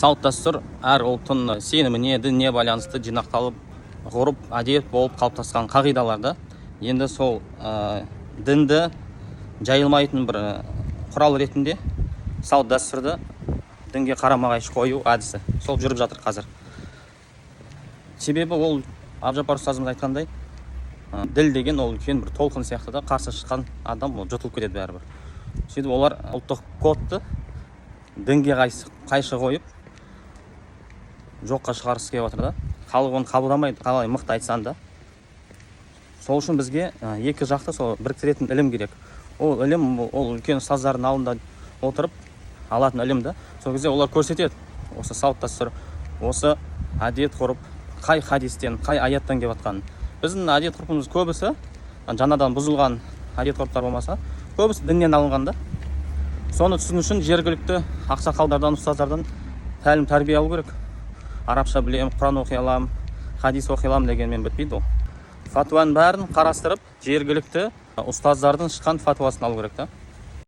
салт дәстүр әр ұлттың сеніміне, дініне байланысты жинақталып, ғұрып, әдет болып қалыптасқан қағидаларды. Енді сол дінді жайылмайтын бір құрал ретінде салт дәстүрді дінге қарама-қайшы қою әдісі сол жүріп жатыр қазір. Себебі ол Абжаппар ұстазымыз айтқандай, діл деген ол үлкен бір толқын сияқты да, қарсы шыққан адам ол жұтылып кетеді бәрібір. Сөйтіп олар ұлттық кодты дінге қайшы қойып жоққа шығарғысы келіп жатыр да. Халық оны қабылдамайды, қалай мықты айтсан да. Сол үшін бізге екі жақты сол біріктіретін ілім керек. Ол ілім ол үлкен ұстаздардың алдында отырып алатын ілім да. Сол кезде олар көрсетеді, осы салт дәстүр, осы әдет ғұрып қай хадистен, қай аяттан келіп жатқанын. Біздің әдет ғұрпымыз көбісі жаңадан бұзылған әдет ғұрыптар болмаса, көбісі діннен алынған да. Соны түсіну үшін жергілікті ақсақалдардан, ұстаздардан тәлім тәрбие алу керек. Арабша білем, Құран оқи алам, хадис оқи алам дегенмен бітпейді ол. Фатуаның бәрін қарастырып, жергілікті ұстаздардың шыққан фатуасын алу керек та.